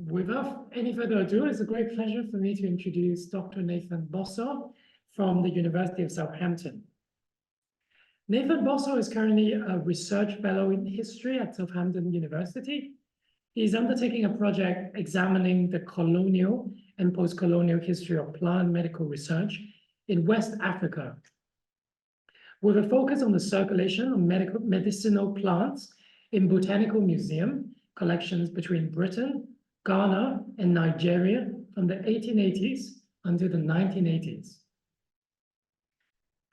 Without any further ado, it's a great pleasure for me to introduce Dr. Nathan Bossoh from the University of Southampton. Nathan Bossoh is currently a research fellow in history at Southampton University. He's undertaking a project examining the colonial and post-colonial history of plant medical research in West Africa, with a focus on the circulation of medicinal plants in botanical museum collections between Britain, Ghana, and Nigeria from the 1880s until the 1980s.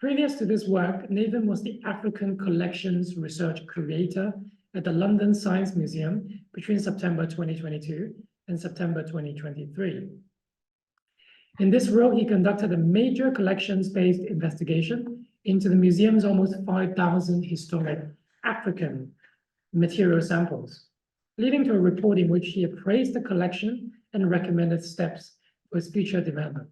Previous to this work, Nathan was the African Collections Research Curator at the London Science Museum between September 2022 and September 2023. In this role, he conducted a major collections-based investigation into the museum's almost 5,000 historic African material samples, leading to a report in which he appraised the collection and recommended steps for its future development.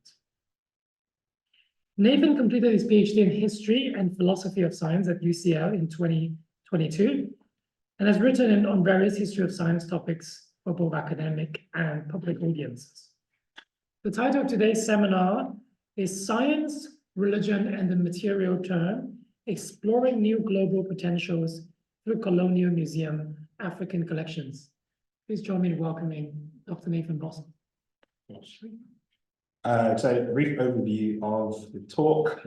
Nathan completed his PhD in History and Philosophy of Science at UCL in 2022, and has written on various history of science topics for both academic and public audiences. The title of today's seminar is Science, Religion, and the Material Turn, Exploring New Global Potentials Through Colonial Museum African Collections. Please join me in welcoming Dr. Nathan Bossoh. So a brief overview of the talk.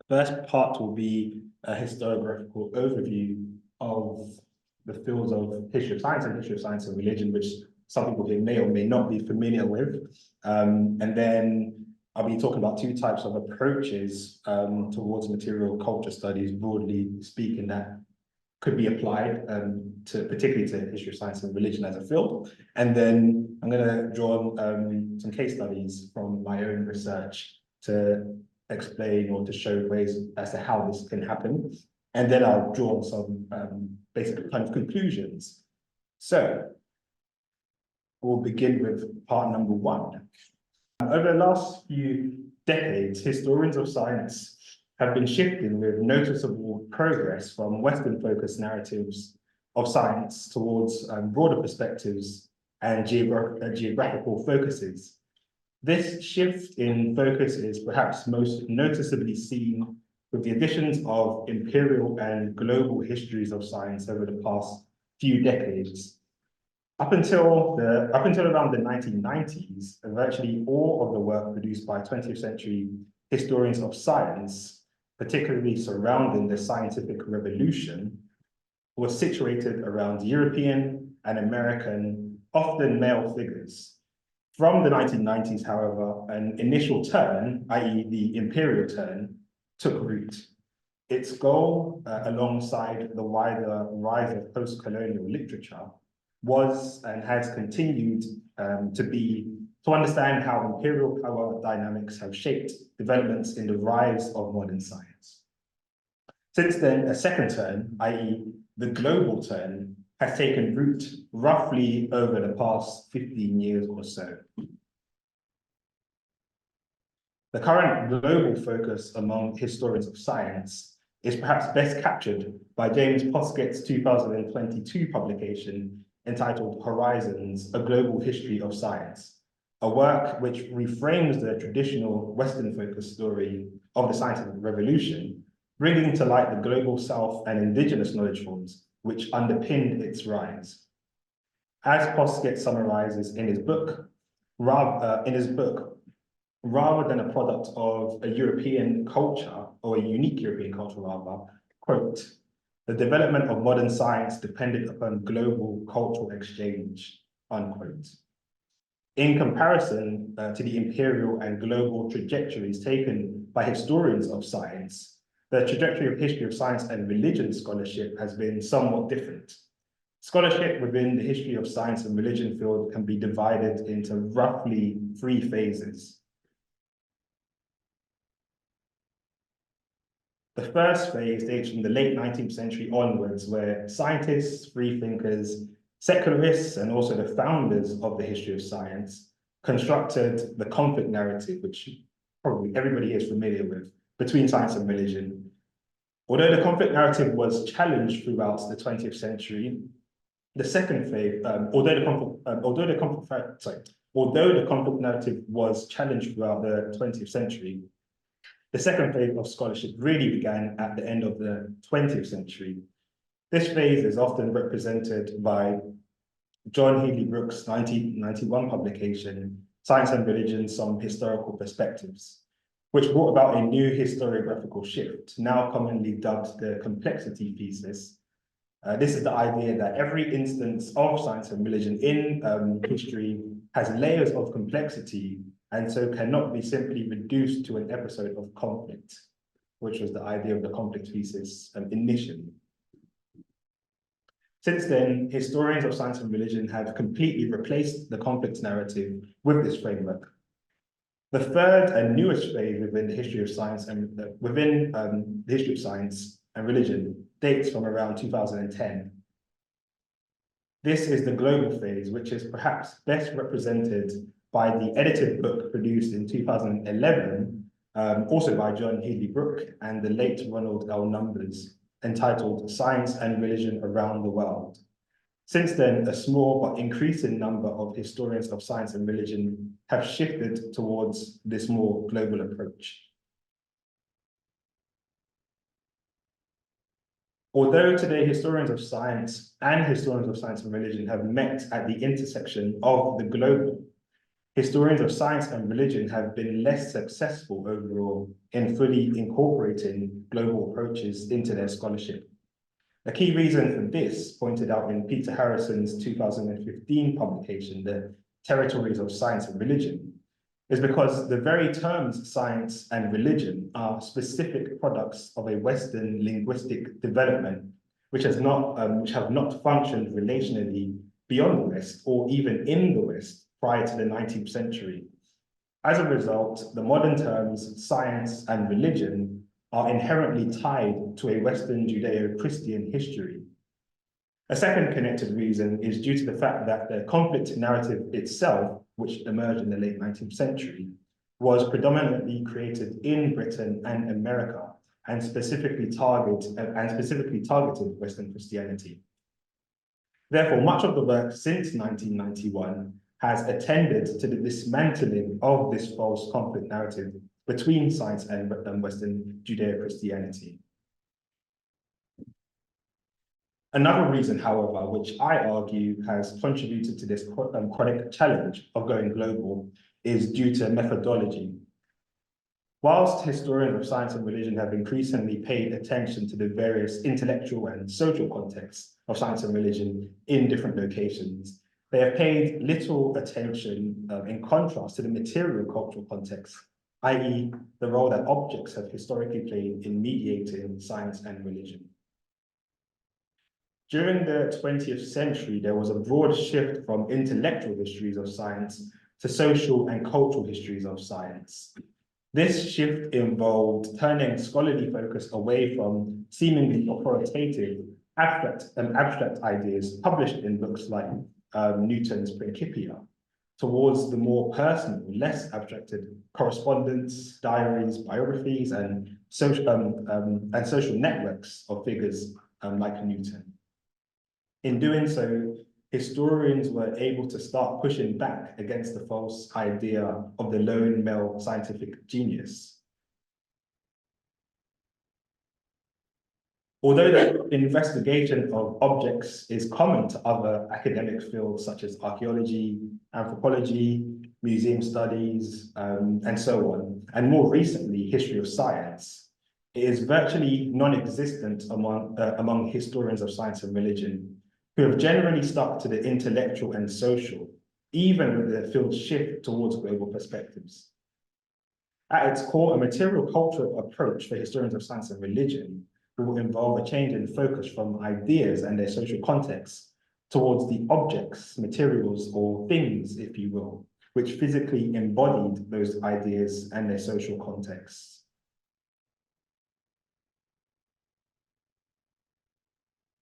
First part will be a historiographical overview of the fields of history of science and religion, which some people here may or may not be familiar with. And then I'll be talking about two types of approaches towards material culture studies, broadly speaking, that could be applied particularly to history of science and religion as a field. And then I'm going to draw on some case studies from my own research to explain or to show ways as to how this can happen. And then I'll draw on some basic kind of conclusions. So we'll begin with part number one. Over the last few decades, historians of science have been shifting with noticeable progress from Western-focused narratives of science towards broader perspectives and geographical focuses. This shift in focus is perhaps most noticeably seen with the additions of imperial and global histories of science over the past few decades. Up until around the 1990s, virtually all of the work produced by 20th century historians of science, particularly surrounding the scientific revolution, was situated around European and American, often male figures. From the 1990s, however, an initial turn, i.e. the imperial turn, took root. Its goal, alongside the wider rise of post-colonial literature, was and has continued to understand how imperial power dynamics have shaped developments in the rise of modern science. Since then, a second turn, i.e. the global turn, has taken root roughly over the past 15 years or so. The current global focus among historians of science is perhaps best captured by James Poskett's 2022 publication entitled Horizons, A Global History of Science, a work which reframes the traditional Western-focused story of the scientific revolution, bringing to light the global South and indigenous knowledge forms which underpinned its rise. As Poskett summarizes in his book, rather than a product of a European culture, or a unique European culture rather, quote, the development of modern science depended upon global cultural exchange, unquote. In comparison to the imperial and global trajectories taken by historians of science, the trajectory of history of science and religion scholarship has been somewhat different. Scholarship within the history of science and religion field can be divided into roughly 3 phases. The first phase dates from the late 19th century onwards, where scientists, freethinkers, secularists, and also the founders of the history of science constructed the conflict narrative, which probably everybody here is familiar with, between science and religion. Although the conflict narrative was challenged throughout the 20th century, The second phase, although the conflict narrative was challenged throughout the 20th century, the second phase of scholarship really began at the end of the 20th century. This phase is often represented by John Healy Brooks' 1991 publication, Science and Religion, Some Historical Perspectives, which brought about a new historiographical shift, now commonly dubbed the complexity thesis. This is the idea that every instance of science and religion in history has layers of complexity and so cannot be simply reduced to an episode of conflict, which was the idea of the conflict thesis initially. Since then, historians of science and religion have completely replaced the conflict narrative with this framework. The third and newest phase within the history of science and the history of science and religion dates from around 2010. This is the global phase, which is perhaps best represented by the edited book produced in 2011, also by John Healy Brooke and the late Ronald L. Numbers, entitled Science and Religion Around the World. Since then, a small but increasing number of historians of science and religion have shifted towards this more global approach. Although today historians of science and religion have met at the intersection of the global, historians of science and religion have been less successful overall in fully incorporating global approaches into their scholarship. A key reason for this, pointed out in Peter Harrison's 2015 publication, The Territories of Science and Religion, is because the very terms science and religion are specific products of a Western linguistic development, which have not functioned relationally beyond the West or even in the West prior to the 19th century. As a result, the modern terms science and religion are inherently tied to a Western Judeo-Christian history. A second connected reason is due to the fact that the conflict narrative itself, which emerged in the late 19th century, was predominantly created in Britain and America, and specifically targeted Western Christianity. Therefore, much of the work since 1991 has attended to the dismantling of this false conflict narrative between science and Western Judeo-Christianity. Another reason, however, which I argue has contributed to this chronic challenge of going global is due to methodology. Whilst historians of science and religion have increasingly paid attention to the various intellectual and social contexts of science and religion in different locations, they have paid little attention in contrast to the material cultural context, i.e. the role that objects have historically played in mediating science and religion. During the 20th century, there was a broad shift from intellectual histories of science to social and cultural histories of science. This shift involved turning scholarly focus away from seemingly authoritative abstract ideas published in books like Newton's Principia, towards the more personal, less abstracted correspondence, diaries, biographies, and social networks of figures like Newton. In doing so, historians were able to start pushing back against the false idea of the lone male scientific genius. Although the investigation of objects is common to other academic fields such as archaeology, anthropology, museum studies, and so on, and more recently, history of science, it is virtually non-existent among historians of science and religion, who have generally stuck to the intellectual and social, even with the field's shift towards global perspectives. At its core, a material cultural approach for historians of science and religion will involve a change in focus from ideas and their social contexts towards the objects, materials, or things, if you will, which physically embodied those ideas and their social contexts.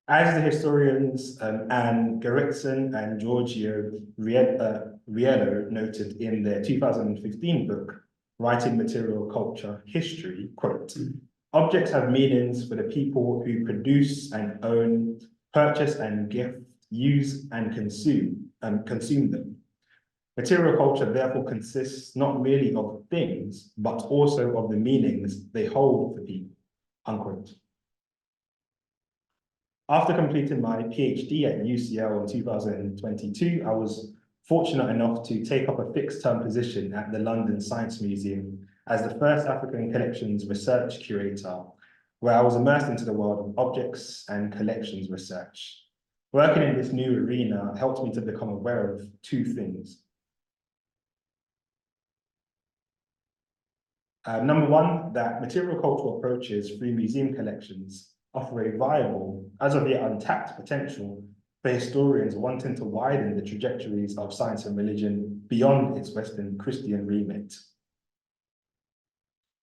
As the historians Anne Gerritsen and Giorgio Riello noted in their 2015 book, Writing Material Culture History, quote, "Objects have meanings for the people who produce and own, purchase and gift, use, and consume them. Material culture therefore consists not merely of things, but also of the meanings they hold for people, unquote. After completing my PhD at UCL in 2022, I was fortunate enough to take up a fixed-term position at the London Science Museum as the first African Collections Research Curator, where I was immersed into the world of objects and collections research. Working in this new arena helped me to become aware of two things. Number one, that material cultural approaches through museum collections offer a viable, as of yet untapped potential for historians wanting to widen the trajectories of science and religion beyond its Western Christian remit.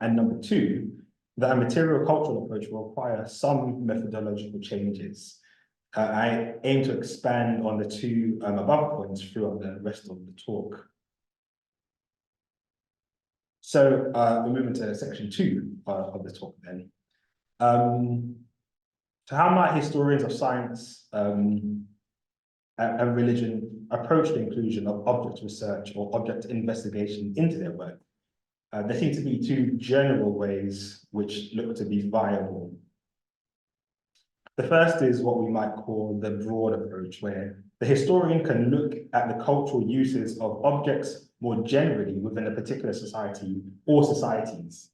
And number two, that a material cultural approach will require some methodological changes. I aim to expand on the two above points throughout the rest of the talk. So we're moving to section two of the talk then. So how might historians of science and religion approach the inclusion of object research or object investigation into their work? There seem to be two general ways which look to be viable. The first is what we might call the broad approach, where the historian can look at the cultural uses of objects more generally within a particular society or societies.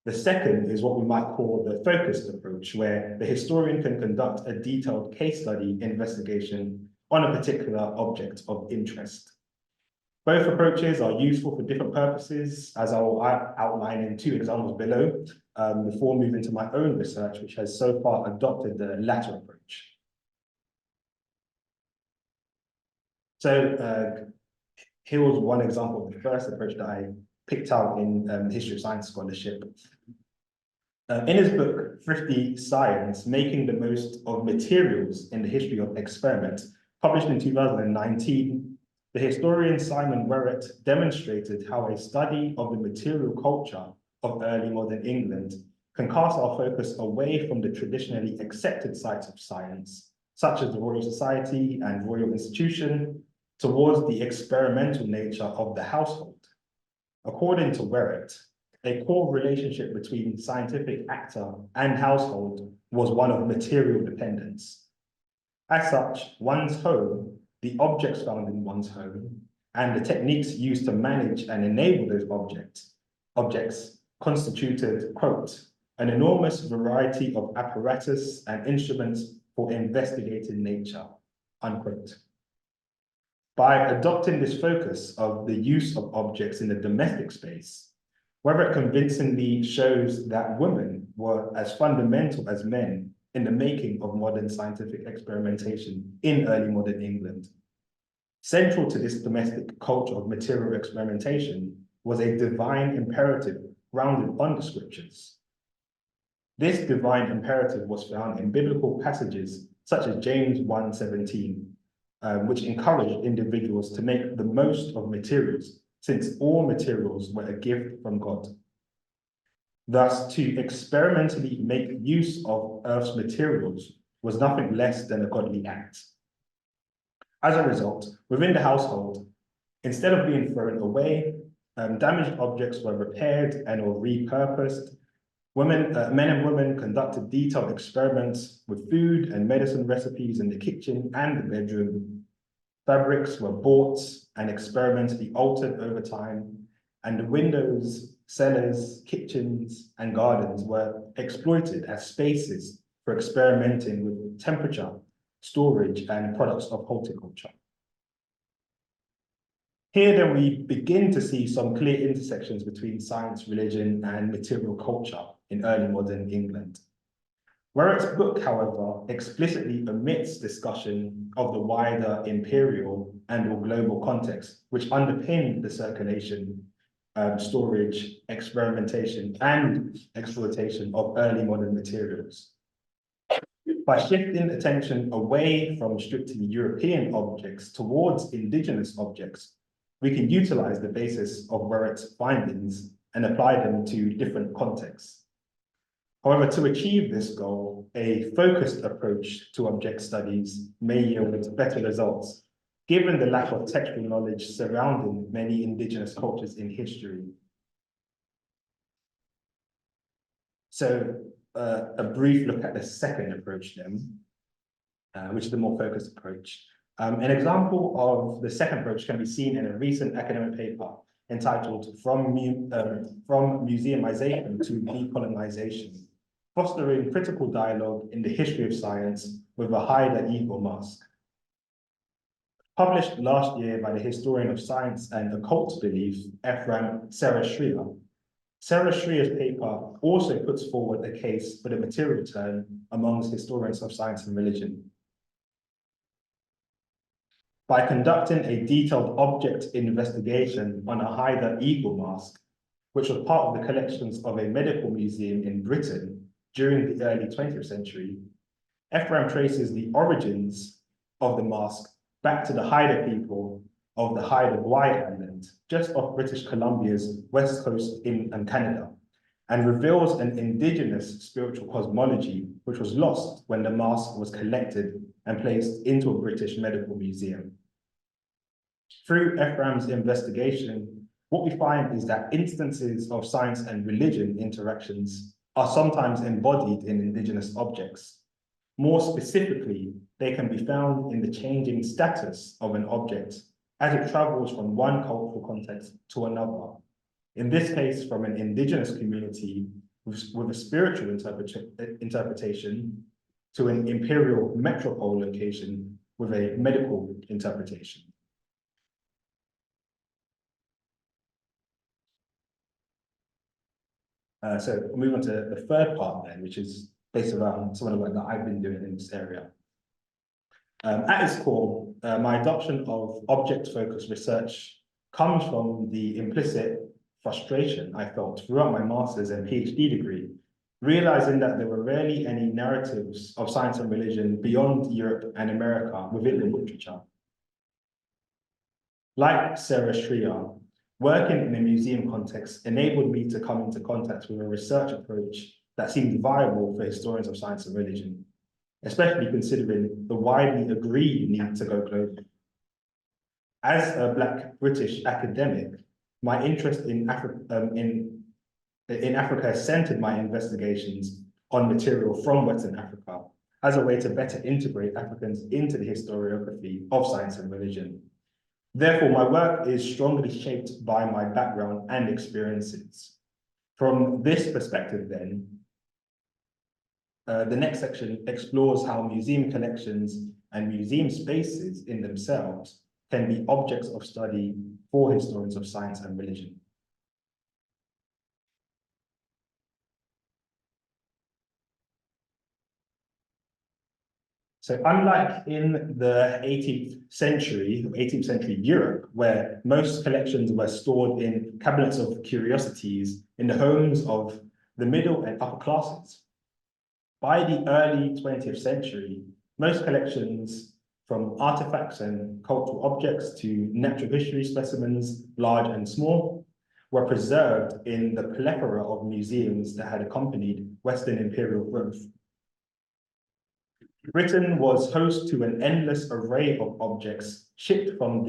The second is what we might call the focused approach, where the historian can conduct a detailed case study investigation on a particular object of interest. Both approaches are useful for different purposes, as I will outline in two examples below, before moving to my own research, which has so far adopted the latter approach. So here was one example of the first approach that I picked out in the history of science scholarship. In his book, Thrifty Science, Making the Most of Materials in the History of Experiment, published in 2019, the historian Simon Werrett demonstrated how a study of the material culture of early modern England can cast our focus away from the traditionally accepted sites of science, such as the Royal Society and Royal Institution, towards the experimental nature of the household. According to Werrett, a core relationship between scientific actor and household was one of material dependence. As such, one's home, the objects found in one's home, and the techniques used to manage and enable those objects constituted, quote, an enormous variety of apparatus and instruments for investigating nature, unquote. By adopting this focus of the use of objects in the domestic space, Werrett convincingly shows that women were as fundamental as men in the making of modern scientific experimentation in early modern England. Central to this domestic culture of material experimentation was a divine imperative grounded on the scriptures. This divine imperative was found in biblical passages such as James 1:17, which encouraged individuals to make the most of materials, since all materials were a gift from God. Thus, to experimentally make use of Earth's materials was nothing less than a godly act. As a result, within the household, instead of being thrown away, damaged objects were repaired and or repurposed. Men and women conducted detailed experiments with food and medicine recipes in the kitchen and the bedroom. Fabrics were bought and experimentally altered over time, and the windows, cellars, kitchens, and gardens were exploited as spaces for experimenting with temperature, storage, and products of horticulture. Here then we begin to see some clear intersections between science, religion, and material culture in early modern England. Werrett's book, however, explicitly omits discussion of the wider imperial and or global context, which underpinned the circulation, storage, experimentation, and exploitation of early modern materials. By shifting attention away from strictly European objects towards indigenous objects, we can utilize the basis of Werrett's findings and apply them to different contexts. However, to achieve this goal, a focused approach to object studies may yield better results, given the lack of textual knowledge surrounding many indigenous cultures in history. So a brief look at the second approach then, which is the more focused approach. An example of the second approach can be seen in a recent academic paper entitled From Museumization to Decolonization, Fostering Critical Dialogue in the History of Science with a Hide-the-Eagle Mask. Published last year by the historian of science and occult belief, Ephraim Sarah-Shriya. Sarah-Shriya's paper also puts forward a case for the material turn amongst historians of science and religion. By conducting a detailed object investigation on a Hide-the-Eagle mask, which was part of the collections of a medical museum in Britain during the early 20th century, Ephraim traces the origins of the mask back to the Haida people of the Haida-Gwaii Island, just off British Columbia's west coast in Canada, and reveals an indigenous spiritual cosmology which was lost when the mask was collected and placed into a British medical museum. Through Ephraim's investigation, what we find is that instances of science and religion interactions are sometimes embodied in indigenous objects. More specifically, they can be found in the changing status of an object as it travels from one cultural context to another. In this case, from an indigenous community with a spiritual interpretation to an imperial metropole location with a medical interpretation. So we'll move on to the third part then, which is based around some of the work that I've been doing in this area. At its core, my adoption of object-focused research comes from the implicit frustration I felt throughout my master's and PhD degree, realizing that there were rarely any narratives of science and religion beyond Europe and America within the literature. Like Sarah-Shriya, working in a museum context enabled me to come into contact with a research approach that seemed viable for historians of science and religion, especially considering the widely agreed need to go global. As a Black British academic, my interest in Africa centered my investigations on material from Western Africa as a way to better integrate Africans into the historiography of science and religion. Therefore, my work is strongly shaped by my background and experiences. From this perspective then, the next section explores how museum collections and museum spaces in themselves can be objects of study for historians of science and religion. So unlike in the 18th century Europe, where most collections were stored in cabinets of curiosities in the homes of the middle and upper classes, by the early 20th century, most collections, from artifacts and cultural objects to natural history specimens, large and small, were preserved in the plethora of museums that had accompanied Western imperial growth. Britain was host to an endless array of objects shipped from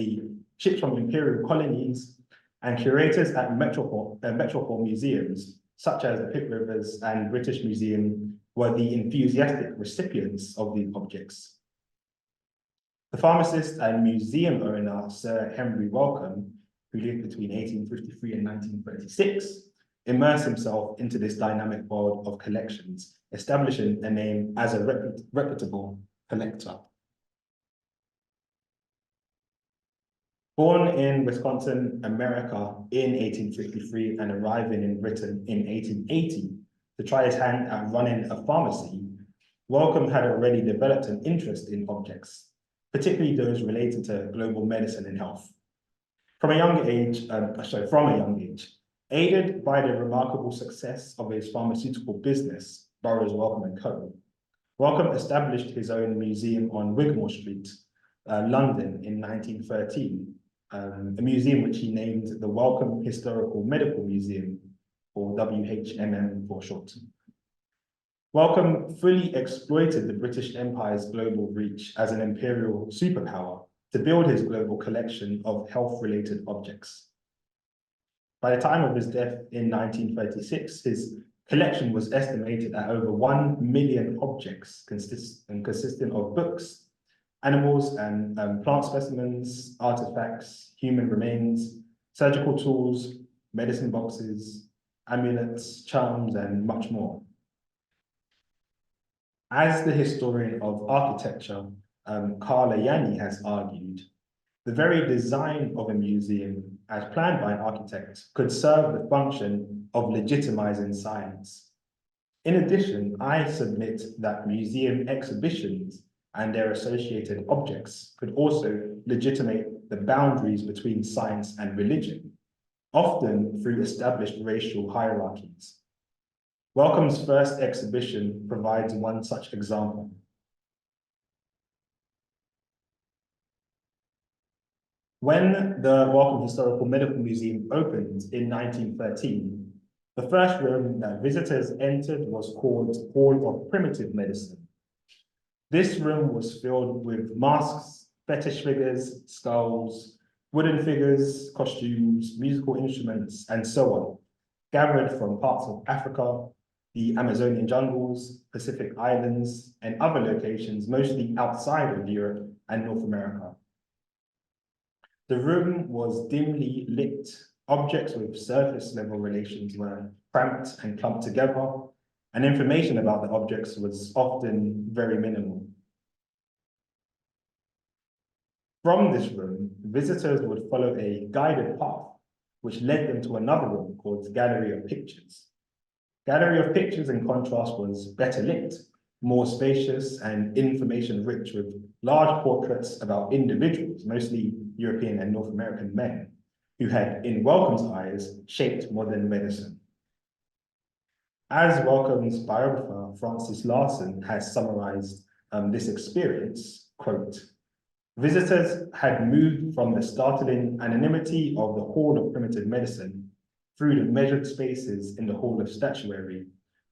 imperial colonies, and curators at metropole museums, such as the Pitt Rivers and British Museum, were the enthusiastic recipients of these objects. The pharmacist and museum owner, Sir Henry Wellcome, who lived between 1853 and 1936, immersed himself into this dynamic world of collections, establishing a name as a reputable collector. Born in Wisconsin, America in 1853 and arriving in Britain in 1880 to try his hand at running a pharmacy, Wellcome had already developed an interest in objects, particularly those related to global medicine and health. From a young age, aided by the remarkable success of his pharmaceutical business, Burroughs Wellcome & Co., Wellcome established his own museum on Wigmore Street, London in 1913, a museum which he named the Wellcome Historical Medical Museum, or WHMM for short. Wellcome fully exploited the British Empire's global reach as an imperial superpower to build his global collection of health-related objects. By the time of his death in 1936, his collection was estimated at over 1 million objects consisting of books, animals and plant specimens, artifacts, human remains, surgical tools, medicine boxes, amulets, charms, and much more. As the historian of architecture, Carla Yanni has argued, the very design of a museum, as planned by an architect, could serve the function of legitimizing science. In addition, I submit that museum exhibitions and their associated objects could also legitimate the boundaries between science and religion, often through established racial hierarchies. Wellcome's first exhibition provides one such example. When the Wellcome Historical Medical Museum opened in 1913, the first room that visitors entered was called Hall of Primitive Medicine. This room was filled with masks, fetish figures, skulls, wooden figures, costumes, musical instruments, and so on, gathered from parts of Africa, the Amazonian jungles, Pacific Islands, and other locations, mostly outside of Europe and North America. The room was dimly lit. Objects with surface level relations were cramped and clumped together, and information about the objects was often very minimal. From this room, visitors would follow a guided path, which led them to another room called Gallery of Pictures. Gallery of Pictures, in contrast, was better lit, more spacious and information-rich, with large portraits about individuals, mostly European and North American men, who had, in Wellcome's eyes, shaped modern medicine. As Wellcome's biographer, Francis Larson, has summarized this experience, quote, visitors had moved from the startling anonymity of the Hall of Primitive Medicine through the measured spaces in the Hall of Statuary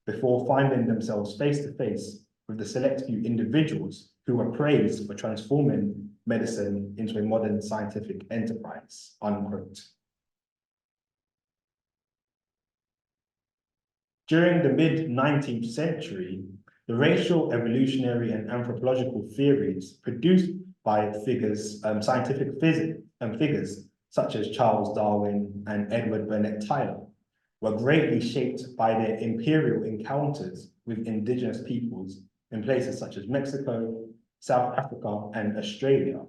before finding themselves face to face with the select few individuals who were praised for transforming medicine into a modern scientific enterprise, unquote. During the mid-19th century, the racial, evolutionary, and anthropological theories produced by scientific figures such as Charles Darwin and Edward Burnett Tyler were greatly shaped by their imperial encounters with indigenous peoples in places such as Mexico, South Africa, and Australia.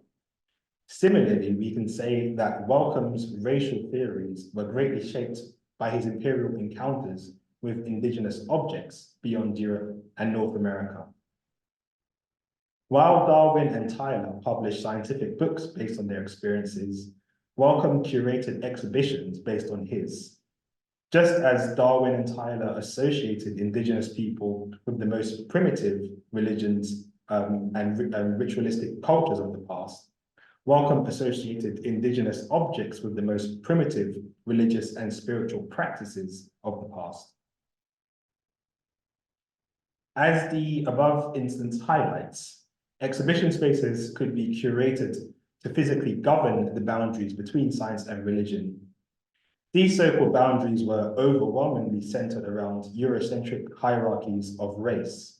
Similarly, we can say that Wellcome's racial theories were greatly shaped by his imperial encounters with indigenous objects beyond Europe and North America. While Darwin and Tyler published scientific books based on their experiences, Wellcome curated exhibitions based on his. Just as Darwin and Tyler associated indigenous people with the most primitive religions and ritualistic cultures of the past, Wellcome associated indigenous objects with the most primitive religious and spiritual practices of the past. As the above instance highlights, exhibition spaces could be curated to physically govern the boundaries between science and religion. These so-called boundaries were overwhelmingly centered around Eurocentric hierarchies of race.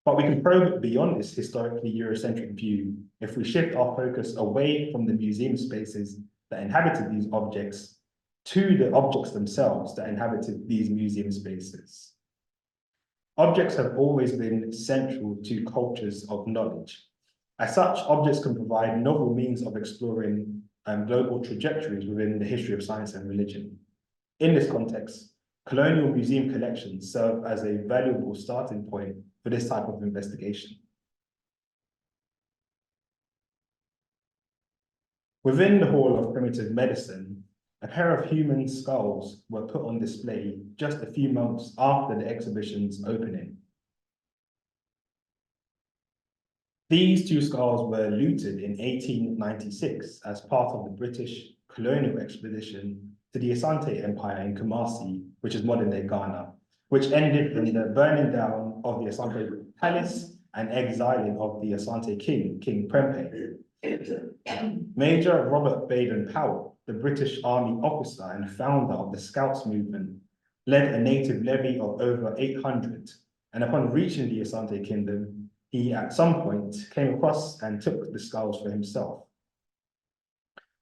But we can probe beyond this historically Eurocentric view if we shift our focus away from the museum spaces that inhabited these objects to the objects themselves that inhabited these museum spaces. Objects have always been central to cultures of knowledge. As such, objects can provide novel means of exploring global trajectories within the history of science and religion. In this context, colonial museum collections serve as a valuable starting point for this type of investigation. Within the Hall of Primitive Medicine, a pair of human skulls were put on display just a few months after the exhibition's opening. These two skulls were looted in 1896 as part of the British colonial expedition to the Asante Empire in Kumasi, which is modern-day Ghana, which ended in the burning down of the Asante Palace and exiling of the Asante King, King Prempeh. Major Robert Baden-Powell, the British Army officer and founder of the Scouts movement, led a native levy of over 800, and upon reaching the Asante Kingdom, he at some point came across and took the skulls for himself.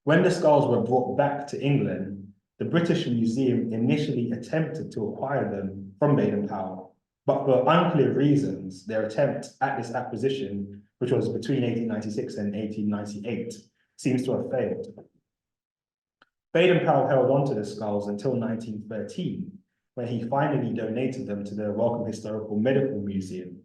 When the skulls were brought back to England, the British Museum initially attempted to acquire them from Baden-Powell, but for unclear reasons, their attempt at this acquisition, which was between 1896 and 1898, seems to have failed. Baden-Powell held on to the skulls until 1913, when he finally donated them to the Wellcome Historical Medical Museum.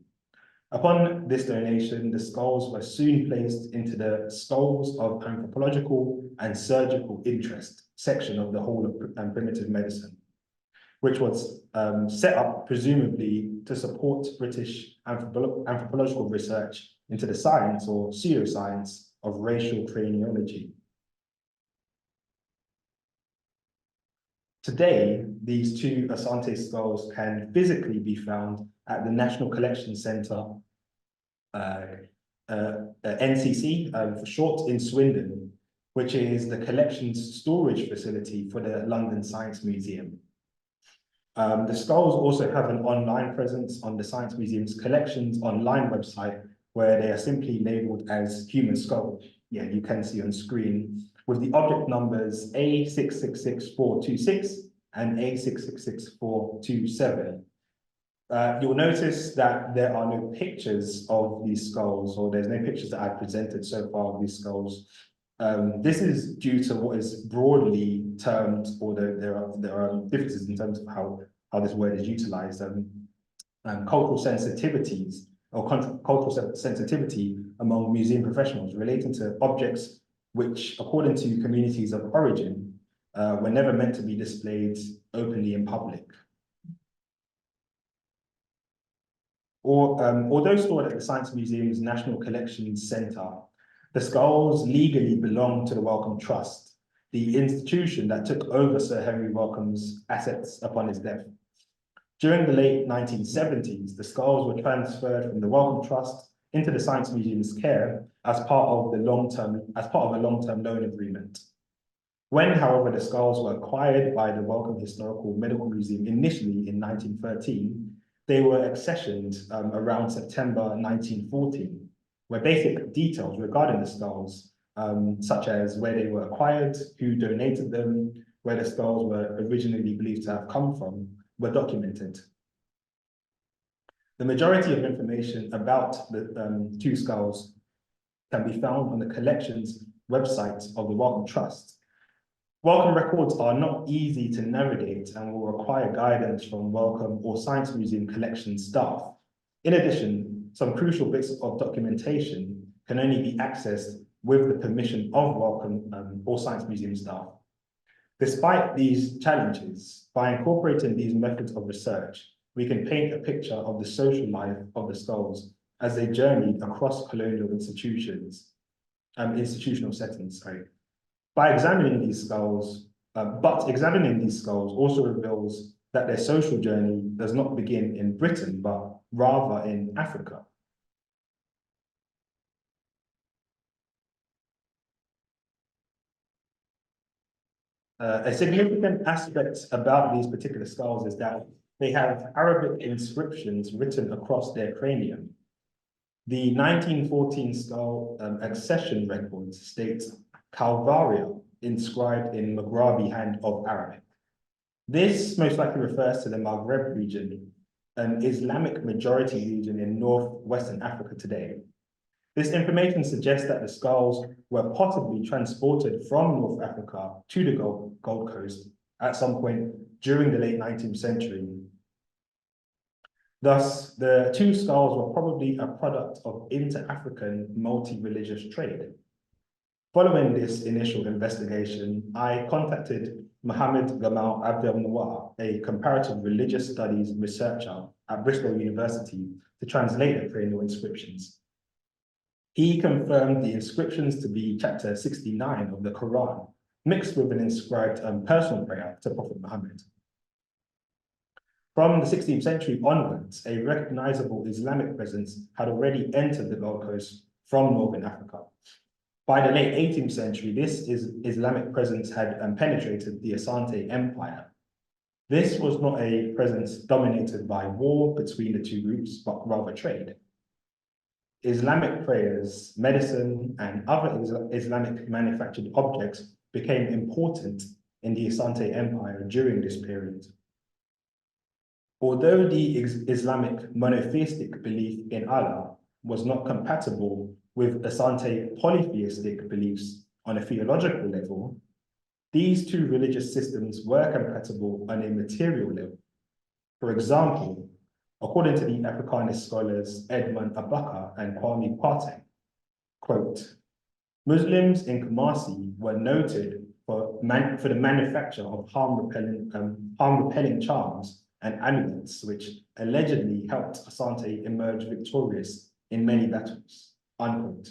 Upon this donation, the skulls were soon placed into the Skulls of Anthropological and Surgical Interest section of the Hall of Primitive Medicine, which was set up presumably to support British anthropological research into the science or pseudoscience of racial craniology. Today, these two Asante skulls can physically be found at the National Collection Centre, NCC for short, in Swindon, which is the collections storage facility for the London Science Museum. The skulls also have an online presence on the Science Museum's collections online website, where they are simply labelled as human skulls. Yeah, you can see on screen, with the object numbers A666426 and A666427. You'll notice that there are no pictures of these skulls, or there's no pictures that I've presented so far of these skulls. This is due to what is broadly termed, or there are differences in terms of how this word is utilized, cultural sensitivities or cultural sensitivity among museum professionals relating to objects which, according to communities of origin, were never meant to be displayed openly in public. Although stored at the Science Museum's National Collections Centre, the skulls legally belong to the Wellcome Trust, the institution that took over Sir Henry Wellcome's assets upon his death. During the late 1970s, the skulls were transferred from the Wellcome Trust into the Science Museum's care as part of a long-term loan agreement. When, however, the skulls were acquired by the Wellcome Historical Medical Museum initially in 1913, they were accessioned around September 1914, where basic details regarding the skulls, such as where they were acquired, who donated them, where the skulls were originally believed to have come from, were documented. The majority of information about the two skulls can be found on the collections website of the Wellcome Trust. Wellcome records are not easy to navigate and will require guidance from Wellcome or Science Museum collection staff. In addition, some crucial bits of documentation can only be accessed with the permission of Wellcome or Science Museum staff. Despite these challenges, by incorporating these methods of research, we can paint a picture of the social life of the skulls as they journeyed across colonial institutional settings. By examining these skulls, examining these skulls also reveals that their social journey does not begin in Britain, but rather in Africa. A significant aspect about these particular skulls is that they have Arabic inscriptions written across their cranium. The 1914 skull accession records states Calvaria inscribed in Maghrabi hand of Arabic. This most likely refers to the Maghreb region, an Islamic majority region in northwestern Africa today. This information suggests that the skulls were possibly transported from North Africa to the Gold Coast at some point during the late 19th century. Thus, the two skulls were probably a product of inter-African multi-religious trade. Following this initial investigation, I contacted Mohammed Gamal Abdel Nawar, a comparative religious studies researcher at Bristol University, to translate the cranial inscriptions. He confirmed the inscriptions to be chapter 69 of the Quran, mixed with an inscribed personal prayer to Prophet Muhammad. From the 16th century onwards, a recognizable Islamic presence had already entered the Gold Coast from Northern Africa. By the late 18th century, this Islamic presence had penetrated the Asante Empire. This was not a presence dominated by war between the two groups, but rather trade. Islamic prayers, medicine, and other Islamic manufactured objects became important in the Asante Empire during this period. Although the Islamic monotheistic belief in Allah was not compatible with Asante polytheistic beliefs on a theological level, these two religious systems were compatible on a material level. For example, according to the Africanist scholars Edmund Abaka and Kwame Kwate, quote, Muslims in Kumasi were noted for the manufacture of harm-repelling charms and amulets, which allegedly helped Asante emerge victorious in many battles, unquote.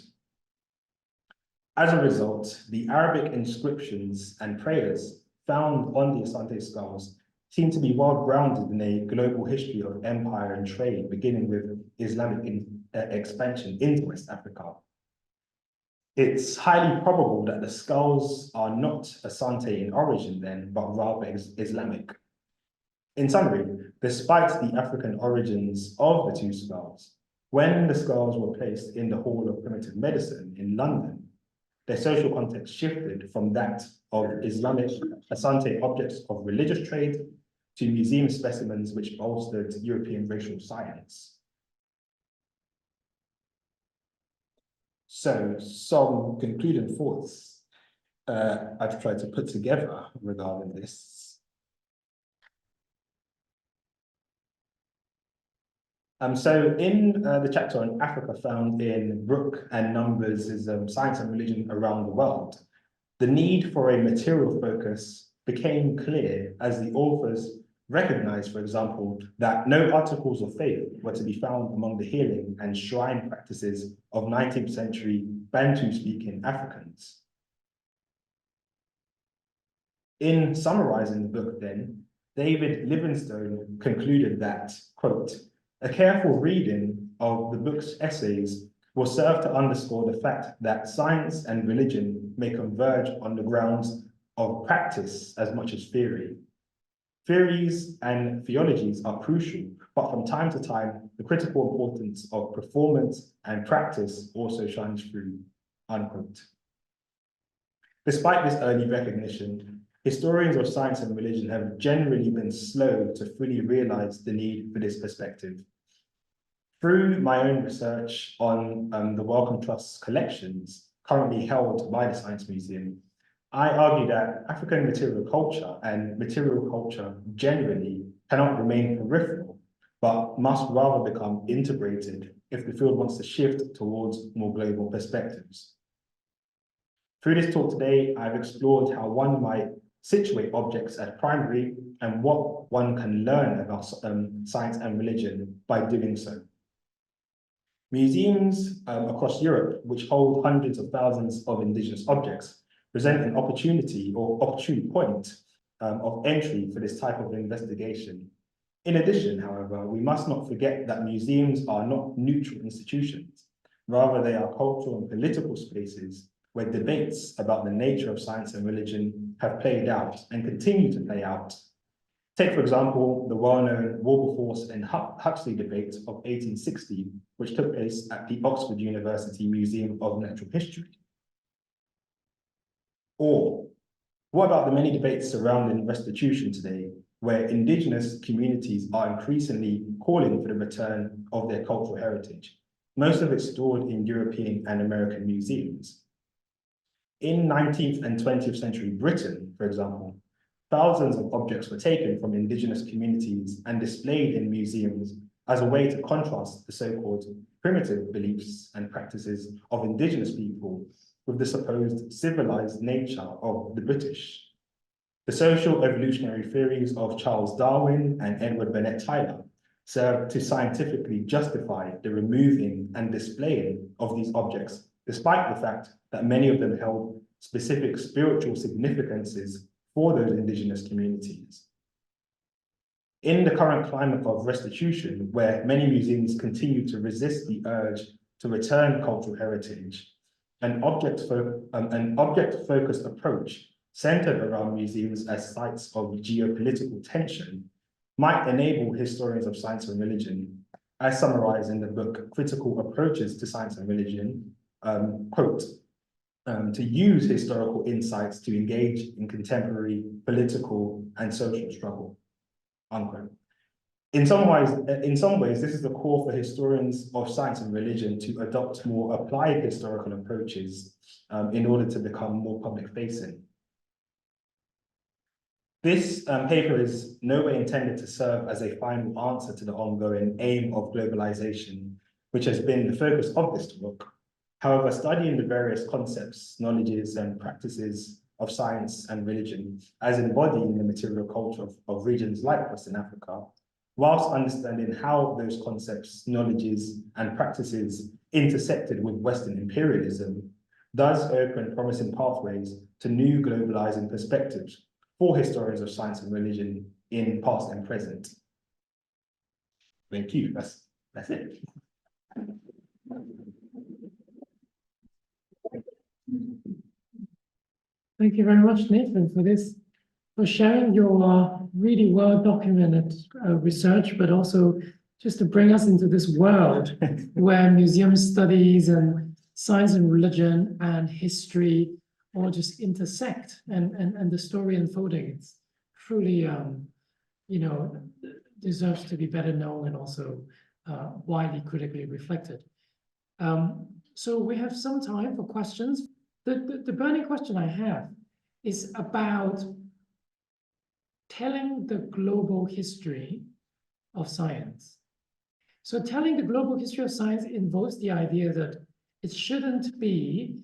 As a result, the Arabic inscriptions and prayers found on the Asante skulls seem to be well grounded in a global history of empire and trade, beginning with Islamic expansion into West Africa. It's highly probable that the skulls are not Asante in origin then, but rather Islamic. In summary, despite the African origins of the two skulls, when the skulls were placed in the Hall of Primitive Medicine in London, their social context shifted from that of Islamic Asante objects of religious trade to museum specimens which bolstered European racial science. So, some concluding thoughts I've tried to put together regarding this. So in the chapter on Africa found in Brooke and Numbers is Science and Religion Around the World, the need for a material focus became clear as the authors recognized, for example, that no articles of faith were to be found among the healing and shrine practices of 19th century Bantu-speaking Africans. In summarizing the book then, David Livingstone concluded that, quote, a careful reading of the book's essays will serve to underscore the fact that science and religion may converge on the grounds of practice as much as theory. Theories and theologies are crucial, but from time to time, the critical importance of performance and practice also shines through, unquote. Despite this early recognition, historians of science and religion have generally been slow to fully realize the need for this perspective. Through my own research on the Wellcome Trust's collections, currently held by the Science Museum, I argue that African material culture and material culture generally cannot remain peripheral, but must rather become integrated if the field wants to shift towards more global perspectives. Through this talk today, I've explored how one might situate objects as primary and what one can learn about science and religion by doing so. Museums across Europe, which hold hundreds of thousands of indigenous objects, present an opportunity or opportune point of entry for this type of investigation. In addition, however, we must not forget that museums are not neutral institutions. Rather, they are cultural and political spaces where debates about the nature of science and religion have played out and continue to play out. Take, for example, the well-known Wilberforce and Huxley debate of 1860, which took place at the Oxford University Museum of Natural History. Or, what about the many debates surrounding restitution today, where indigenous communities are increasingly calling for the return of their cultural heritage, most of it stored in European and American museums? In 19th and 20th century Britain, for example, thousands of objects were taken from indigenous communities and displayed in museums as a way to contrast the so-called primitive beliefs and practices of indigenous people with the supposed civilized nature of the British. The social evolutionary theories of Charles Darwin and Edward Bennett Tyler served to scientifically justify the removing and displaying of these objects, despite the fact that many of them held specific spiritual significances for those indigenous communities. In the current climate of restitution, where many museums continue to resist the urge to return cultural heritage, an object-focused approach centered around museums as sites of geopolitical tension might enable historians of science and religion, as summarized in the book Critical Approaches to Science and Religion, quote, to use historical insights to engage in contemporary political and social struggle, unquote. In some ways, this is the call for historians of science and religion to adopt more applied historical approaches in order to become more public-facing. This paper is nowhere intended to serve as a final answer to the ongoing aim of globalization, which has been the focus of this talk. However, studying the various concepts, knowledges, and practices of science and religion as embodied in the material culture of regions like Western Africa, whilst understanding how those concepts, knowledges, and practices intersected with Western imperialism, does open promising pathways to new globalizing perspectives for historians of science and religion in past and present. Thank you. That's it. Thank you very much, Nathan, for this, for sharing your really well-documented research, but also just to bring us into this world where museum studies and science and religion and history all just intersect, and the story unfolding, it's truly, you know, deserves to be better known and also widely critically reflected. So we have some time for questions. The burning question I have is about telling the global history of science. So telling the global history of science involves the idea that it shouldn't be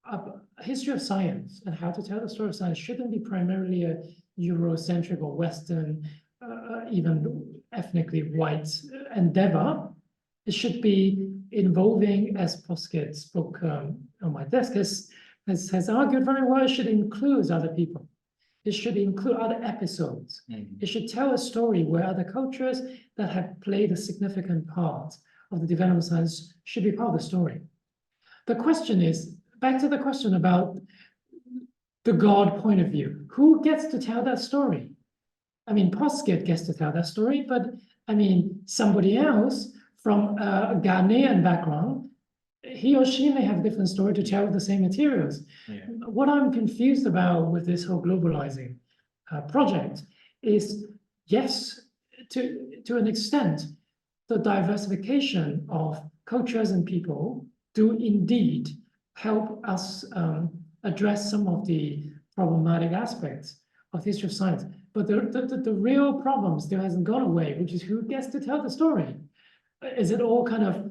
a history of science, and how to tell the story of science shouldn't be primarily a Eurocentric or Western, even ethnically white endeavor. It should be involving, as Posket's book on my desk has argued very well, it should include other people. It should include other episodes. It should tell a story where other cultures that have played a significant part of the development of science should be part of the story. The question is, back to the question about the God point of view. Who gets to tell that story? I mean, Posket gets to tell that story, but I mean, somebody else from a Ghanaian background, he or she may have a different story to tell with the same materials. Yeah. What I'm confused about with this whole globalizing project is, yes, to an extent, the diversification of cultures and people do indeed help us address some of the problematic aspects of the history of science. But the real problem still hasn't gone away, which is who gets to tell the story. Is it all kind of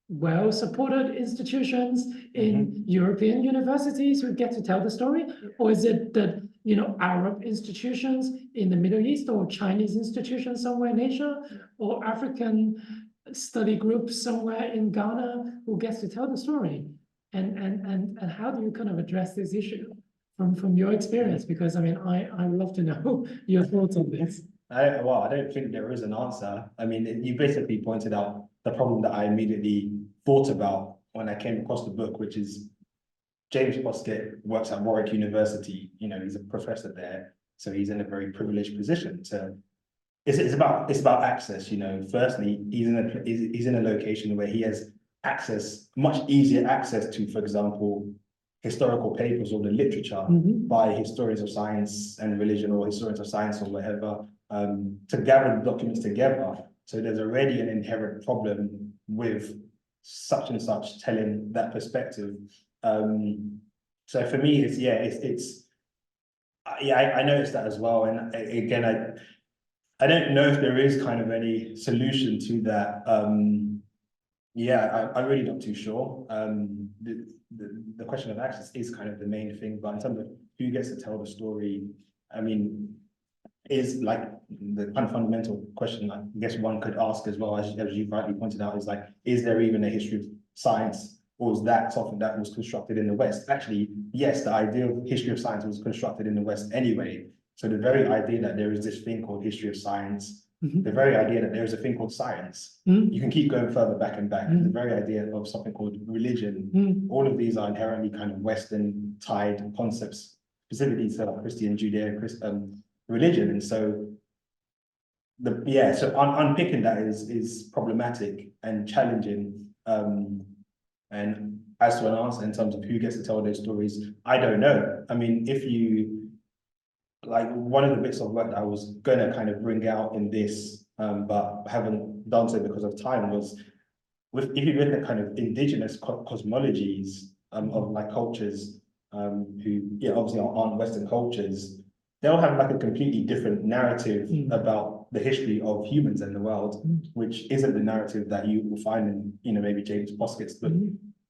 well-supported institutions in European universities who get to tell the story? Or is it that, you know, Arab institutions in the Middle East, or Chinese institutions somewhere in Asia, or African study groups somewhere in Ghana who gets to tell the story? And how do you kind of address this issue from your experience? Because I mean, I would love to know your thoughts on this. Well, I don't think there is an answer. I mean, you basically pointed out the problem that I immediately thought about when I came across the book, which is James Posket works at Warwick University. You know, he's a professor there, so he's in a very privileged position to. It's about access. You know, firstly, he's in a location where he has access, much easier access to, for example, historical papers or the literature by historians of science and religion, or historians of science or whatever, to gather the documents together. So there's already an inherent problem with such and such telling that perspective. So for me, I noticed that as well. And again, I don't know if there is kind of any solution to that. I'm really not too sure. The question of access is kind of the main thing, but in terms of who gets to tell the story, I mean, is like the kind of fundamental question I guess one could ask as well, as you rightly pointed out, is like, is there even a history of science, or is that something that was constructed in the West? Actually, yes, the idea of history of science was constructed in the West anyway. So the very idea that there is this thing called history of science the very idea that there is a thing called science. You can keep going further back and back. The very idea of something called religion, all of these are inherently kind of Western tied concepts, specifically to like Christian, Judeo, religion. And so so unpicking that is problematic and challenging. And as to an answer in terms of who gets to tell those stories, I don't know. I mean, if you like, one of the bits of work that I was gonna kind of bring out in this, but haven't done so because of time, was if you look at kind of indigenous cosmologies of like cultures who obviously aren't Western cultures, they'll have like a completely different narrative about the history of humans and the world, which isn't the narrative that you will find in maybe James Boskett's book.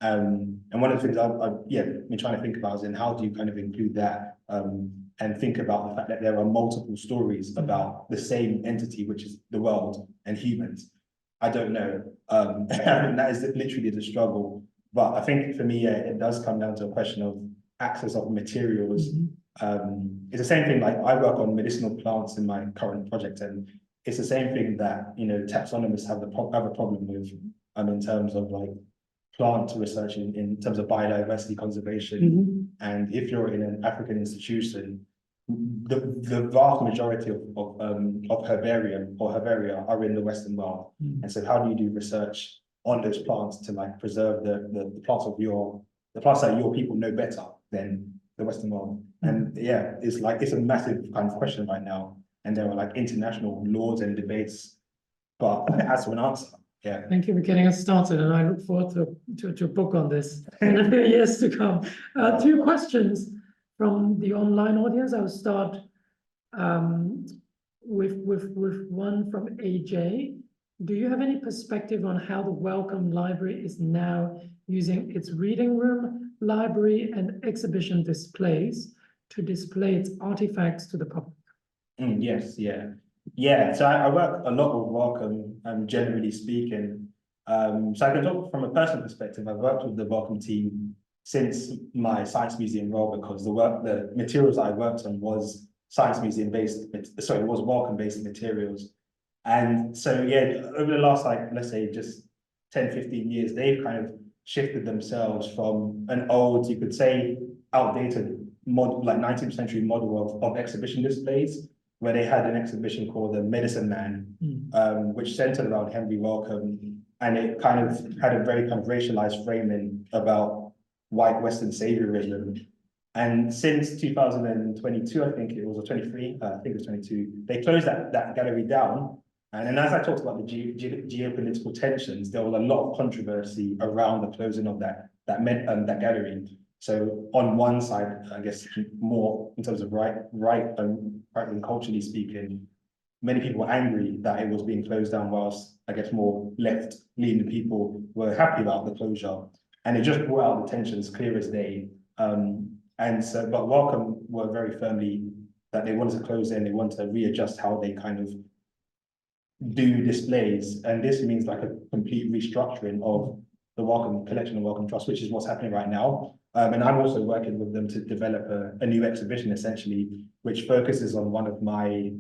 And one of the things I've been trying to think about is in how do you kind of include that and think about the fact that there are multiple stories about the same entity, which is the world and humans. I don't know. That is literally the struggle. But I think for me, it does come down to a question of access of materials. It's the same thing, like I work on medicinal plants in my current project, and it's the same thing that taxonomists have a problem with in terms of like plant research in terms of biodiversity conservation. And if you're in an African institution, the vast majority of herbarium or herbaria are in the Western world. And so how do you do research on those plants to like preserve the plants of the plants that your people know better than the Western world? And it's a massive kind of question right now. And there are like international laws and debates, but as to an answer. Yeah. Thank you for getting us started, and I look forward to a book on this in a few years to come. Two questions from the online audience. I will start with one from AJ. Do you have any perspective on how the Wellcome Library is now using its reading room, library, and exhibition displays to display its artifacts to the public? Yes, yeah. So I work a lot with Wellcome, generally speaking. So I can talk from a personal perspective. I've worked with the Wellcome team since my science museum role, because the materials I worked on was science museum based. Sorry, it was Wellcome based materials. And so over the last let's say just 10-15 years, they've kind of shifted themselves from an old, you could say, outdated model, like 19th century model of exhibition displays, where they had an exhibition called The Medicine Man, which centered around Henry Wellcome, and it kind of had a very kind of racialized framing about white Western saviorism. And since 2022, I think it was, or 23, I think it was 22, they closed that gallery down. And as I talked about the geopolitical tensions, there was a lot of controversy around the closing of that gallery. So on one side, I guess more in terms of right and culturally speaking, many people were angry that it was being closed down, whilst I guess more left-leaning people were happy about the closure. And it just brought out the tensions clear as day. And so, but Wellcome were very firmly that they wanted to close in, they wanted to readjust how they kind of do displays. And this means like a complete restructuring of the Wellcome collection and Wellcome Trust, which is what's happening right now. And I'm also working with them to develop a new exhibition, essentially, which focuses on one of my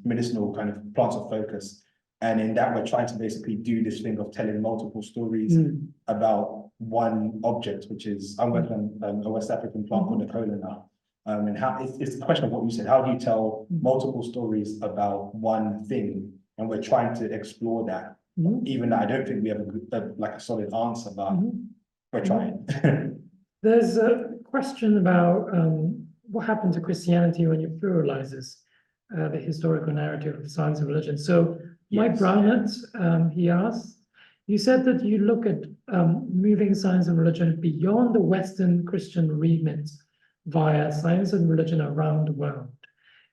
medicinal kind of plants of focus. And in that, we're trying to basically do this thing of telling multiple stories about one object, which is, I'm working on a West African plant called the colonial. And how it's the question of what you said, how do you tell multiple stories about one thing? And we're trying to explore that, even though I don't think we have a solid answer, but we're trying. There's a question about what happened to Christianity when it pluralizes the historical narrative of science and religion. So Mike Brownett, he asks, you said that you look at moving science and religion beyond the Western Christian remit via science and religion around the world.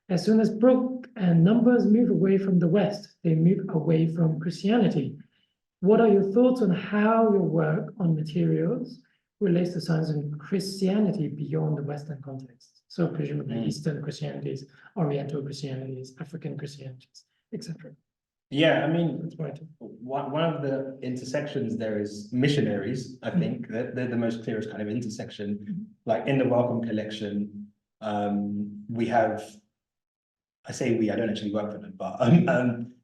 As soon as Brooke and Numbers move away from the West, they move away from Christianity. What are your thoughts on how your work on materials relates to science and Christianity beyond the Western context? So presumably Eastern Christianities, Oriental Christianities, African Christianities, etc. Yeah, I mean, that's right. One of the intersections there is missionaries. I think they're the most clearest kind of intersection. Like in the Wellcome collection, we have, I say we, I don't actually work for them, but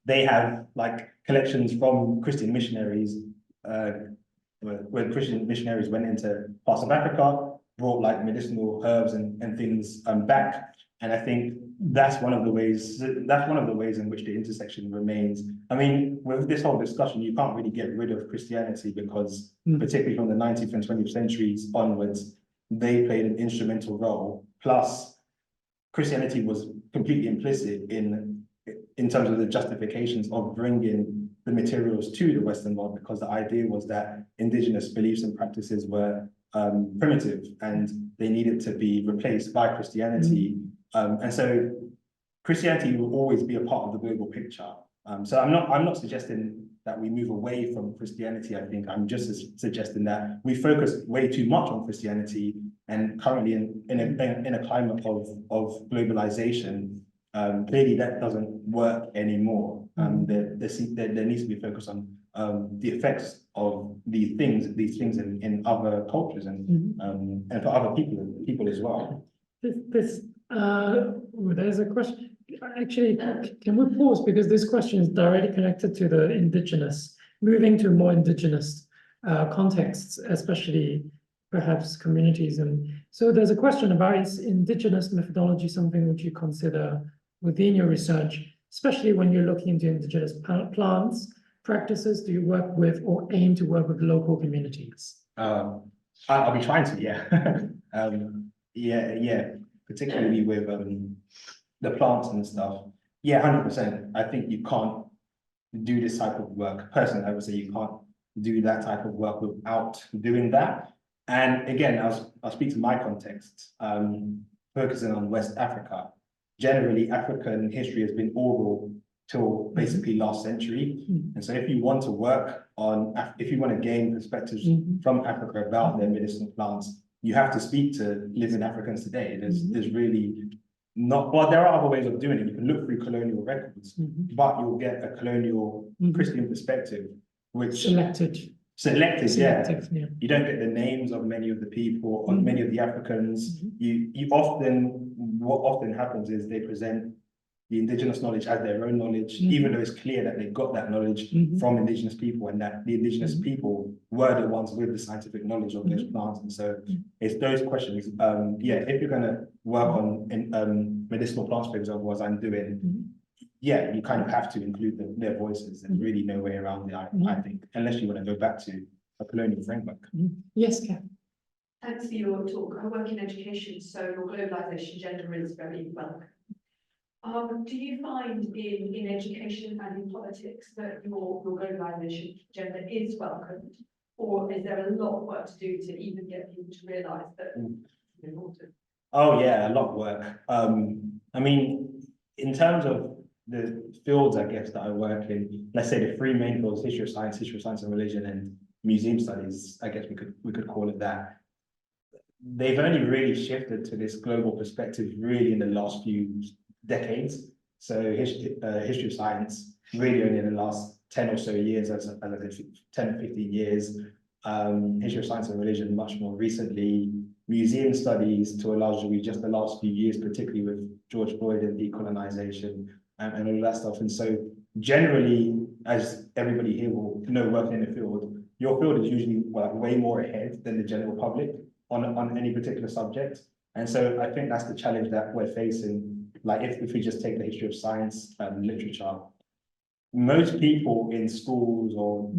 they have like collections from Christian missionaries, when Christian missionaries went into parts of Africa, brought like medicinal herbs and things back. And I think that's one of the ways in which the intersection remains. I mean, with this whole discussion, you can't really get rid of Christianity because particularly from the 19th and 20th centuries onwards, they played an instrumental role. Plus, Christianity was completely implicit in terms of the justifications of bringing the materials to the Western world, because the idea was that indigenous beliefs and practices were primitive and they needed to be replaced by Christianity. And so Christianity will always be a part of the global picture. So I'm not suggesting that we move away from Christianity. I think I'm just suggesting that we focus way too much on Christianity, and currently in a climate of globalization, clearly that doesn't work anymore. There needs to be focus on the effects of these things in other cultures and for other people as well. There's a question. Actually, can we pause, because this question is directly connected to the indigenous, moving to more indigenous contexts, especially perhaps communities. And so there's a question about, is indigenous methodology something which you consider within your research, especially when you're looking into indigenous plants, practices? Do you work with or aim to work with local communities? I'll be trying to, yeah. Particularly with the plants and stuff. Yeah, 100%. I think you can't do this type of work. Personally, I would say you can't do that type of work without doing that. And again, I'll speak to my context, focusing on West Africa. Generally, African history has been oral till basically last century. And so if you want to work on, if you want to gain perspectives from Africa about their medicinal plants, you have to speak to living Africans today. There's really not, well, there are other ways of doing it. You can look through colonial records, but you'll get a colonial Christian perspective, which selected, yeah. You don't get the names of many of the people, or many of the Africans. You often, what often happens is they present the indigenous knowledge as their own knowledge, even though it's clear that they got that knowledge from indigenous people, and that the indigenous people were the ones with the scientific knowledge of those plants. And so it's those questions. Yeah, if you're going to work on medicinal plants, for example, as I'm doing, yeah, you kind of have to include their voices, and really no way around it, I think, unless you want to go back to a colonial framework. Yes, Kat. Thanks for your talk. I work in education, so your globalization agenda is very welcome. Do you find in education and in politics that your globalization agenda is welcomed, or is there a lot of work to do to even get people to realise that it's important? Oh yeah, a lot of work. I mean, in terms of the fields, I guess, that I work in, let's say the three main fields: history of science and religion, and museum studies, I guess we could call it that. They've only really shifted to this global perspective really in the last few decades. So history of science really only in the last 10 or so years, as I said, 10 or 15 years. History of science and religion much more recently. Museum studies to a large degree just the last few years, particularly with George Floyd and decolonization and all that stuff. And so generally, as everybody here will know, working in the field, your field is usually way more ahead than the general public on any particular subject. And so I think that's the challenge that we're facing. Like if we just take the history of science and literature, most people in schools or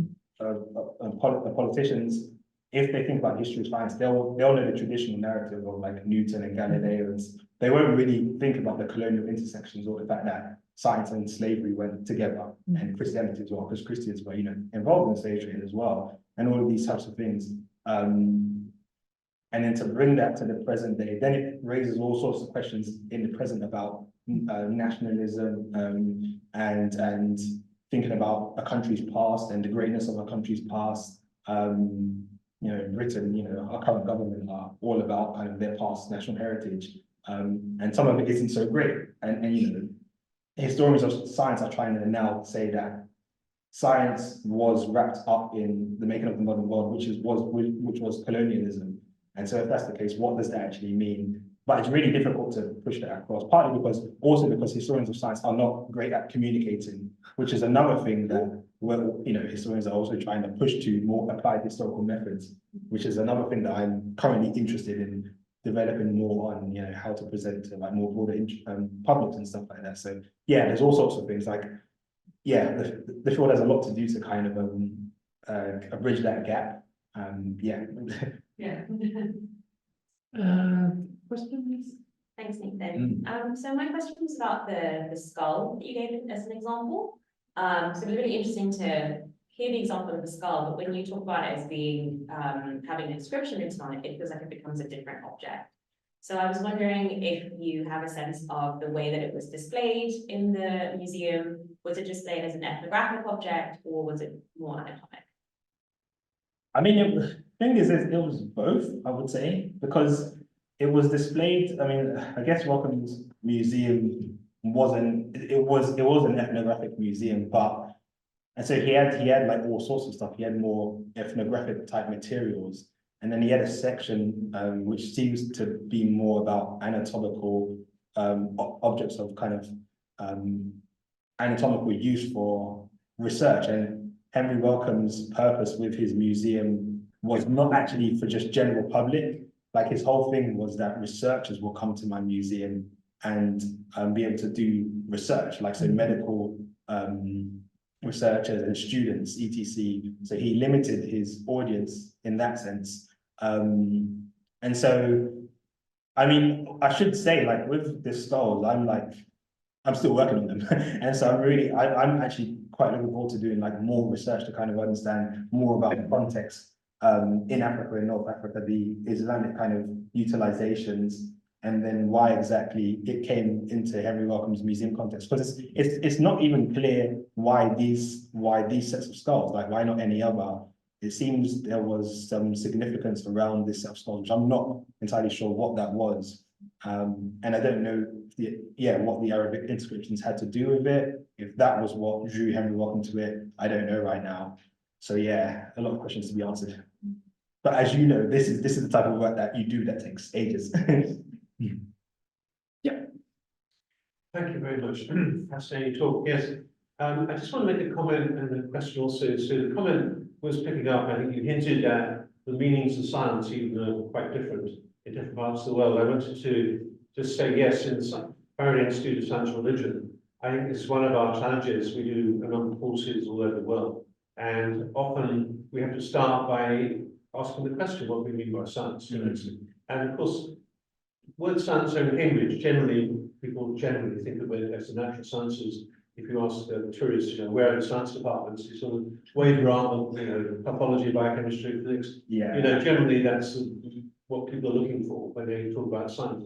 politicians, if they think about history of science, they'll know the traditional narrative of like Newton and Galileo. They won't really think about the colonial intersections or the fact that science and slavery went together, and Christianity as well, because Christians were, involved in slave trade as well, and all of these types of things. And then to bring that to the present day, then it raises all sorts of questions in the present about nationalism and thinking about a country's past and the greatness of a country's past. Britain, our current government are all about kind of their past national heritage, and some of it isn't so great. And historians of science are trying to now say that science was wrapped up in the making of the modern world, which was colonialism. And so if that's the case, what does that actually mean? but it's really difficult to push that across, partly because historians of science are not great at communicating, which is another thing that, well, you know, historians are also trying to push to more applied historical methods, which is another thing that I'm currently interested in developing more on, you know, how to present to like more broader publics and stuff like that. So yeah, there's all sorts of things like, yeah, the field has a lot to do to kind of bridge that gap. Yeah. Yeah. Questions? Thanks, Nathan. So my question was about the skull that you gave as an example. So it was really interesting to hear the example of the skull, but when you talk about it as being having an inscription written on it, it feels like it becomes a different object. So I was wondering if you have a sense of the way that it was displayed in the museum. Was it displayed as an ethnographic object, or was it more anatomic? I mean, the thing is, it was both, I would say, because it was displayed. I mean, I guess Rockham's museum wasn't. It was an ethnographic museum, but and so he had like all sorts of stuff. He had more ethnographic type materials, and then he had a section which seems to be more about anatomical objects of kind of anatomical use for research. And Henry Wellcome's purpose with his museum was not actually for just general public. Like his whole thing was that researchers will come to my museum and be able to do research, like so medical researchers and students, etc. So he limited his audience in that sense. And so, I mean, I should say, like with the skulls, I'm still working on them. And so I'm actually quite looking forward to doing like more research to kind of understand more about the context in Africa, in North Africa, the Islamic kind of utilizations, and then why exactly it came into Henry Wellcome's museum context. Because it's not even clear why these sets of skulls, like why not any other. It seems there was some significance around this set of skulls, which I'm not entirely sure what that was. And I don't know what the Arabic inscriptions had to do with it. If that was what drew Henry Wellcome to it, I don't know right now. So yeah, a lot of questions to be answered. But as you know, this is the type of work that you do that takes ages. Yeah. Thank you very much. Fascinating talk. Yes. I just want to make a comment and a question also. So the comment was picking up, I think you hinted at the meanings of science, even though quite different in different parts of the world. I wanted to just say yes, in the Barry Institute of Science and Religion, I think this is one of our challenges. We do a number of courses all over the world. And often we have to start by asking the question, what do we mean by science? You know? And of course, word science in Cambridge, people generally think of it as the natural sciences. If you ask tourists, you know, where are the science departments, you sort of wave your arm, you know, pathology, biochemistry, physics. Yeah. You know, generally that's what people are looking for when they talk about science.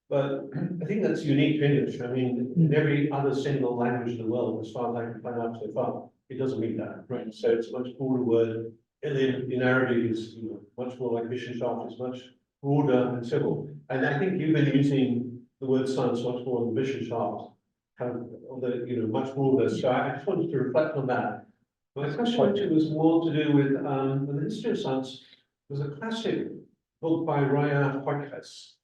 But I think that's unique to English. I mean, in every other single language in the world, as far as I can find out so far, it doesn't mean that, right? So it's a much broader word. In Arabic is, you know, much more like Wissenschaft, is much broader and civil. And I think you've been using the word science much more than Wissenschaft, kind of on the, you know, much broader. So I just wanted to reflect on that. My question actually was more to do with the history of science. There's a classic book by Raya Hoytjes.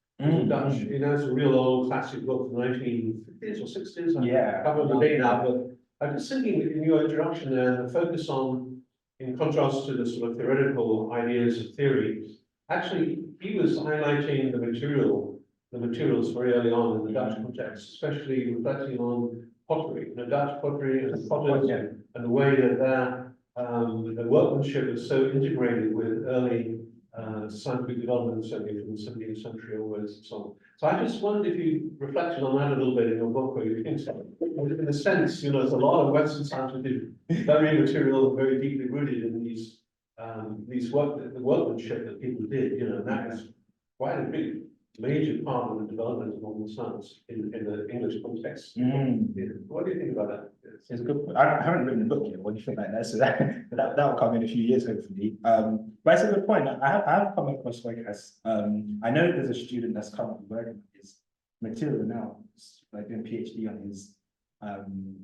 Dutch, you know, it's a real old classic book from the 1950s or 60s. I can't remember the date now, but I'm just thinking in your introduction there, the focus on, in contrast to the sort of theoretical ideas of theory, actually he was highlighting the materials very early on in the Dutch context, especially reflecting on pottery, you know, Dutch pottery and potters, and the way that their workmanship is so integrated with early scientific development, certainly from the 17th century onwards and so on. So I just wondered if you reflected on that a little bit in your book, where you think so. In a sense, you know, there's a lot of Western science which is very material, very deeply rooted in the workmanship that people did, you know, and that is quite a big major part of the development of modern science in the English context. What do you think about that? It's a good point. I haven't written a book yet. What do you think like that? So that will come in a few years, hopefully. But it's a good point. I have come across Hoytjes. I know there's a student that's currently working with his material now, like doing a PhD on his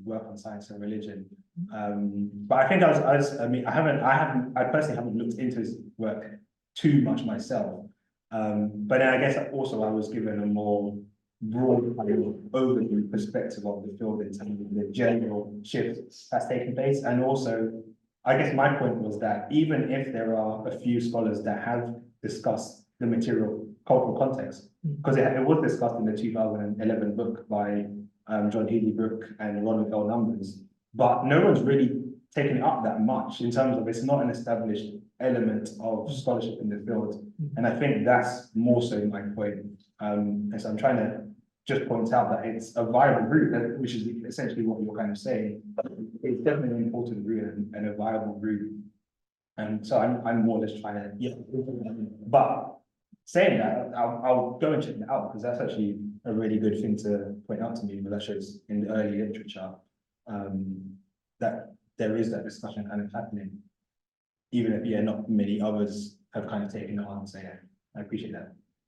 work on science and religion. But I think I personally haven't looked into his work too much myself. But then I guess also I was given a more broad kind of overview perspective of the field in terms of the general shifts that's taking place. And also, I guess my point was that even if there are a few scholars that have discussed the material cultural context, because it was discussed in the 2011 book by John Healy Brooke and Ronald L. Numbers, but no one's really taken it up that much in terms of it's not an established element of scholarship in the field. And I think that's more so my point. And so I'm trying to just point out that it's a viable route, which is essentially what you're kind of saying. It's definitely an important route and a viable route. And so I'm more or less trying to, yeah. But saying that, I'll go and check that out because that's actually a really good thing to point out to me, but that shows in the early literature that there is that discussion kind of happening, even if, yeah, not many others have kind of taken it on. So yeah, I appreciate that.